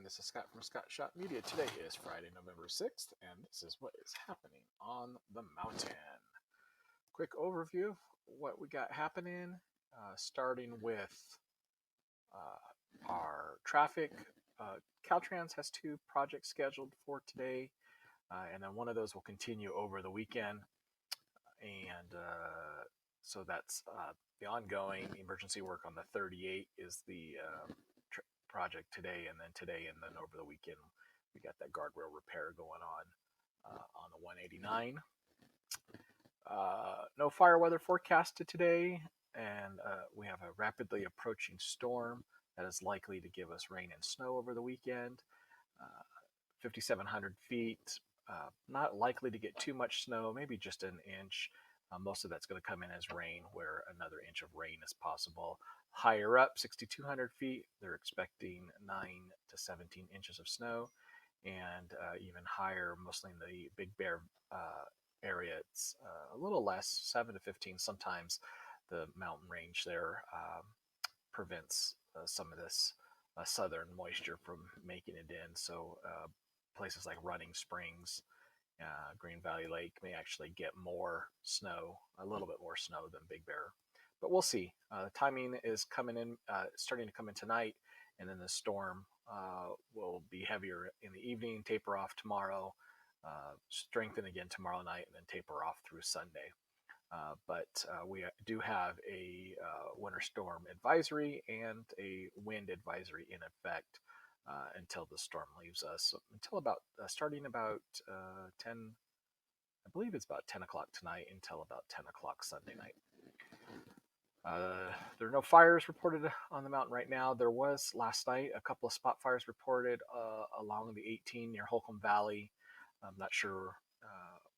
This is Scott from Scott Shot Media. Today is Friday, November 6th, and this is what is happening on the mountain. Quick overview of what we got happening, starting with our traffic. Caltrans has two projects scheduled for today, and then one of those will continue over the weekend. And so that's the ongoing emergency work on the 38 is the project today, and then over the weekend we got that guardrail repair going on the 189. No fire weather forecasted today, and we have a rapidly approaching storm that is likely to give us rain and snow over the weekend. 5,700 feet. Not likely to get too much snow, maybe just an inch. Most of that's going to come in as rain, where another inch of rain is possible. Higher up, 6,200 feet, they're expecting 9 to 17 inches of snow, and even higher, mostly in the Big Bear area, it's a little less, 7 to 15. Sometimes the mountain range there prevents some of this southern moisture from making it in. So places like Running Springs, Green Valley Lake may actually get more snow, a little bit more snow than Big Bear. But we'll see. The timing is coming in, starting to come in tonight, and then the storm will be heavier in the evening, taper off tomorrow, strengthen again tomorrow night, and then taper off through Sunday. But we do have a winter storm advisory and a wind advisory in effect until the storm leaves us. So until about starting about 10, I believe it's about 10 o'clock tonight until about 10 o'clock Sunday night. There are no fires reported on the mountain right now. There was last night a couple of spot fires reported along the 18 near Holcomb Valley. I'm not sure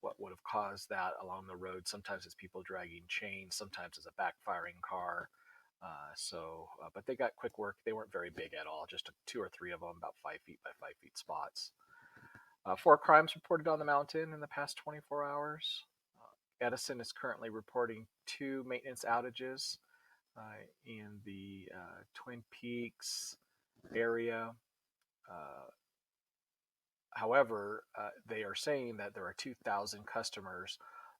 what would have caused that along the road. Sometimes it's people dragging chains, sometimes it's a backfiring car. But they got quick work. They weren't very big at all, just 2 or 3 of them, about 5 feet by 5 feet spots. 4 crimes reported on the mountain in the past 24 hours. Edison is currently reporting 2 maintenance outages in the Twin Peaks area. However, they are saying that there are 2,000 customers,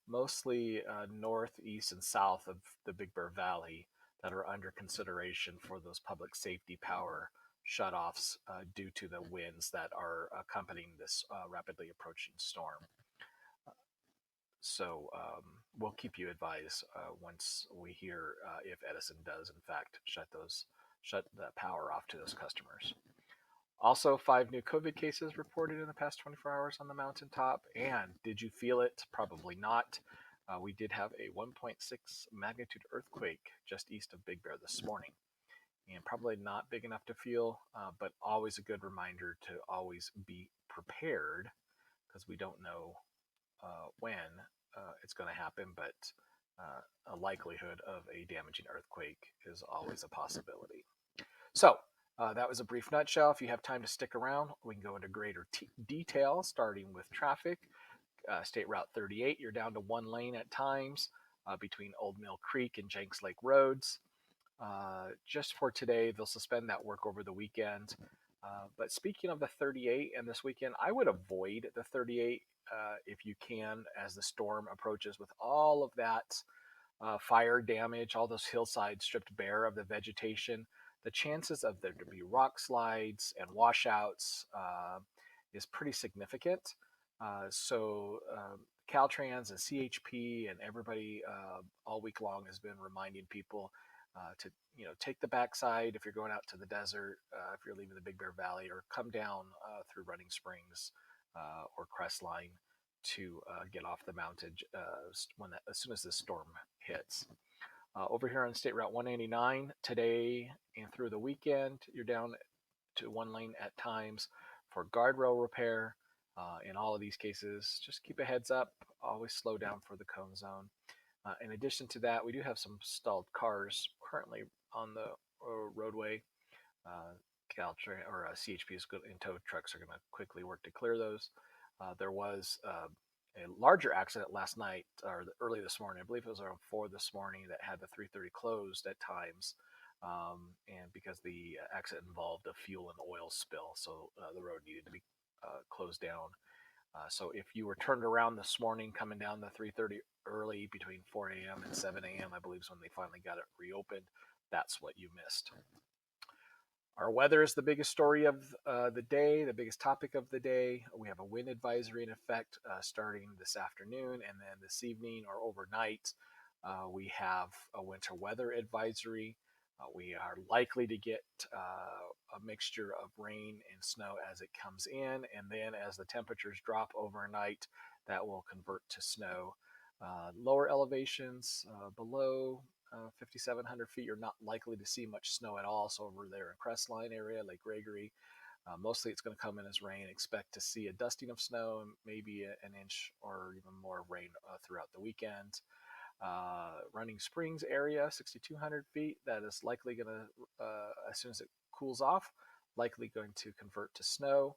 mostly north, east, and south of the Big Bear Valley, that are under consideration for those public safety power shutoffs due to the winds that are accompanying this rapidly approaching storm. So we'll keep you advised once we hear if Edison does in fact shut the power off to those customers. Also, 5 new COVID cases reported in the past 24 hours on the mountaintop. And did you feel it? Probably not. We did have a 1.6 magnitude earthquake just east of Big Bear this morning. And probably not big enough to feel, but always a good reminder to always be prepared, because we don't know when it's going to happen, but a likelihood of a damaging earthquake is always a possibility. So that was a brief nutshell. If you have time to stick around, we can go into greater detail, starting with traffic. State Route 38, you're down to 1 lane at times between Old Mill Creek and Jenks Lake Roads. Just for today, they'll suspend that work over the weekend. But speaking of the 38 and this weekend, I would avoid the 38 if you can, as the storm approaches, with all of that fire damage, all those hillsides stripped bare of the vegetation. The chances of there to be rock slides and washouts is pretty significant. So Caltrans and CHP and everybody all week long has been reminding people to take the backside if you're going out to the desert, if you're leaving the Big Bear Valley, or come down through Running Springs or Crestline to get off the mountain as soon as this storm hits. Over here on State Route 189, today and through the weekend, you're down to 1 lane at times for guardrail repair. In all of these cases, just keep a heads up, always slow down for the cone zone. In addition to that, we do have some stalled cars currently on the roadway. Caltrans or CHP's and tow trucks are going to quickly work to clear those. There was a larger accident last night, or early this morning. I believe it was around 4 this morning, that had the 330 closed at times and because the accident involved a fuel and oil spill, so the road needed to be closed down. So if you were turned around this morning coming down the 3:30 early between 4 a.m. and 7 a.m., I believe is when they finally got it reopened, that's what you missed. Our weather is the biggest story of the day, the biggest topic of the day. We have a wind advisory in effect starting this afternoon, and then this evening or overnight, we have a winter weather advisory. We are likely to get a mixture of rain and snow as it comes in, and then as the temperatures drop overnight, that will convert to snow. Lower elevations below 5,700 feet, you're not likely to see much snow at all. So over there in Crestline area, Lake Gregory, mostly it's going to come in as rain. Expect to see a dusting of snow and maybe an inch or even more of rain throughout the weekend. Running Springs area, 6,200 feet, that is likely going to, as soon as it cools off, likely going to convert to snow.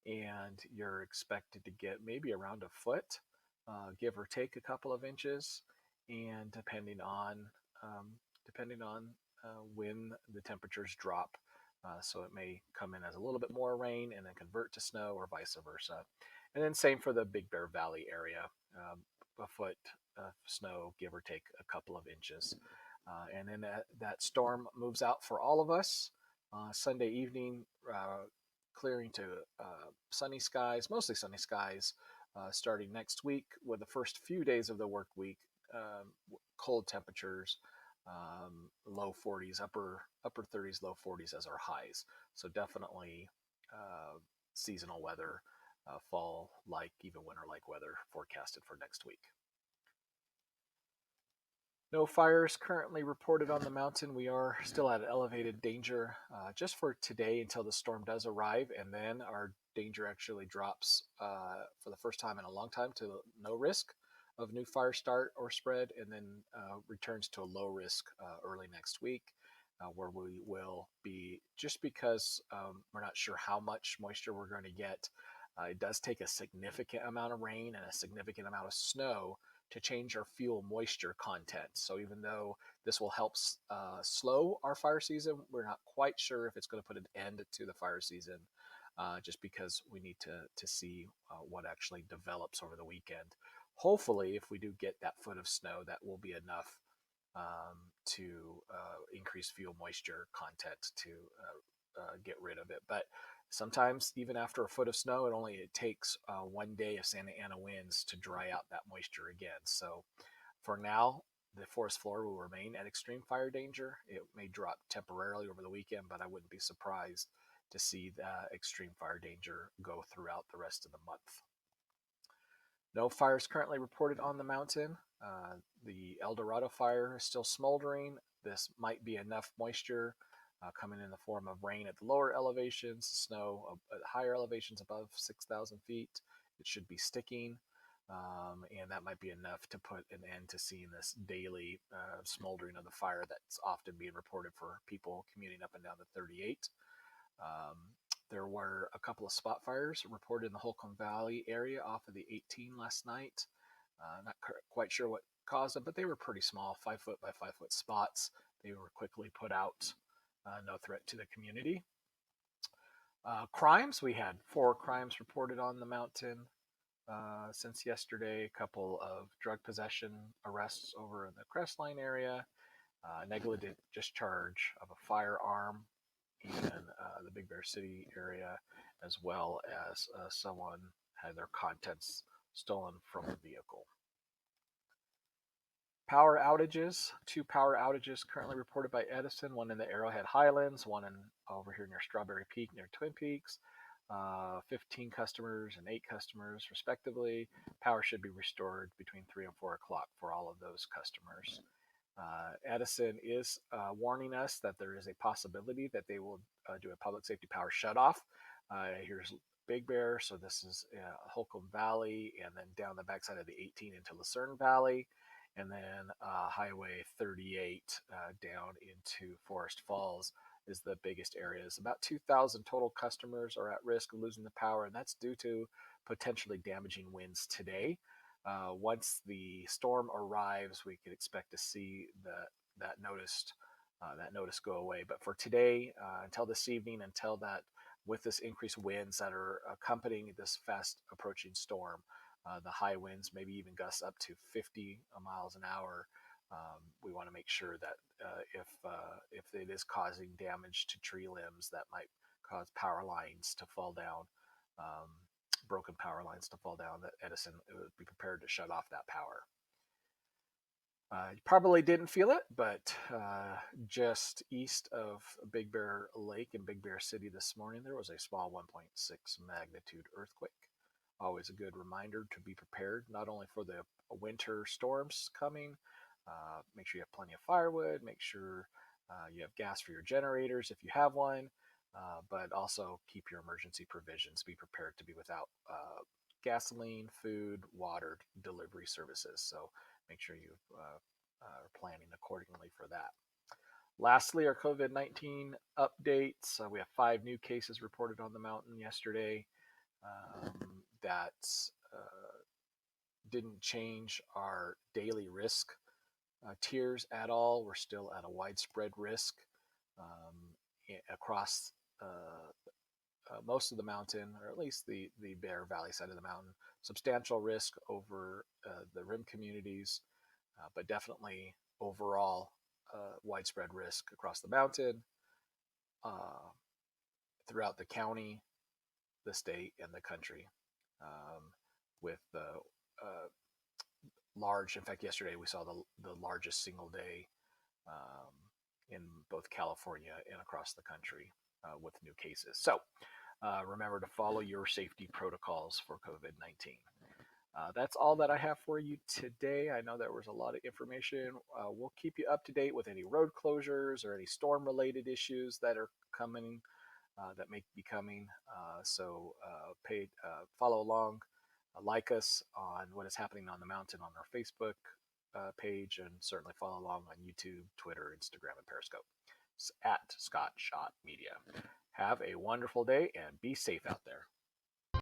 And you're expected to get maybe around a foot, give or take a couple of inches, and um, depending on when the temperatures drop. So it may come in as a little bit more rain and then convert to snow, or vice versa. And then same for the Big Bear Valley area, a foot snow, give or take a couple of inches. And then that storm moves out for all of us. Sunday evening, clearing to sunny skies, mostly sunny skies, starting next week, with the first few days of the work week, cold temperatures, low 40s, upper 30s, low 40s as our highs. So definitely seasonal weather, fall like, even winter like weather forecasted for next week. No fires currently reported on the mountain. We are still at elevated danger just for today until the storm does arrive, and then our danger actually drops for the first time in a long time to no risk of new fire start or spread, and then returns to a low risk early next week, where we will be, just because we're not sure how much moisture we're going to get. It does take a significant amount of rain and a significant amount of snow to change our fuel moisture content. So even though this will help slow our fire season, we're not quite sure if it's going to put an end to the fire season, just because we need to see what actually develops over the weekend. Hopefully, if we do get that foot of snow, that will be enough to increase fuel moisture content to get rid of it. But sometimes, even after a foot of snow, it takes 1 day of Santa Ana winds to dry out that moisture again. So for now, the forest floor will remain at extreme fire danger. It may drop temporarily over the weekend, but I wouldn't be surprised to see the extreme fire danger go throughout the rest of the month. No fires currently reported on the mountain. The El Dorado fire is still smoldering. This might be enough moisture coming in the form of rain at the lower elevations, snow at higher elevations above 6,000 feet. It should be sticking, and that might be enough to put an end to seeing this daily smoldering of the fire that's often being reported for people commuting up and down the 38. There were a couple of spot fires reported in the Holcomb Valley area off of the 18 last night. Not quite sure what caused them, but they were pretty small, 5 foot by 5 foot spots. They were quickly put out. No threat to the community. Crimes, we had 4 crimes reported on the mountain since yesterday. A couple of drug possession arrests over in the Crestline area, negligent discharge of a firearm in the Big Bear City area, as well as someone had their contents stolen from a vehicle. Power outages, 2 power outages currently reported by Edison, one in the Arrowhead Highlands, one over here near Strawberry Peak near Twin Peaks. 15 customers and 8 customers respectively. Power should be restored between 3 and 4 o'clock for all of those customers. Edison is warning us that there is a possibility that they will do a public safety power shutoff. Here's Big Bear, so this is Holcomb Valley, and then down the backside of the 18 into Lucerne Valley, and then Highway 38 down into Forest Falls is the biggest areas. About 2,000 total customers are at risk of losing the power, and that's due to potentially damaging winds today. Once the storm arrives, we could expect to see that noticed that notice go away. But for today, until this evening, until that, with this increased winds that are accompanying this fast approaching storm, the high winds, maybe even gusts up to 50 miles an hour. We want to make sure that if it is causing damage to tree limbs that might cause power lines to fall down, um, broken power lines to fall down, that Edison would be prepared to shut off that power. You probably didn't feel it, but just east of Big Bear Lake in Big Bear City this morning, there was a small 1.6 magnitude earthquake. Always a good reminder to be prepared, not only for the winter storms coming, make sure you have plenty of firewood, make sure you have gas for your generators if you have one, but also keep your emergency provisions. Be prepared to be without gasoline, food, water delivery services. So make sure you are planning accordingly for that. Lastly, our COVID-19 updates. We have 5 new cases reported on the mountain yesterday. That didn't change our daily risk tiers at all. We're still at a widespread risk across most of the mountain, or at least the Bear Valley side of the mountain. Substantial risk over the rim communities, but definitely overall widespread risk across the mountain, throughout the county, the state, and the country. With large, in fact, yesterday we saw the largest single day in both California and across the country with new cases. So remember to follow your safety protocols for COVID-19. That's all that I have for you today. I know there was a lot of information. We'll keep you up to date with any road closures or any storm-related issues that are coming, that may be coming. So follow along, like us on what is happening on the mountain on our Facebook page, and certainly follow along on YouTube, Twitter, Instagram, and Periscope. It's at Scott Schott Media. Have a wonderful day and be safe out there.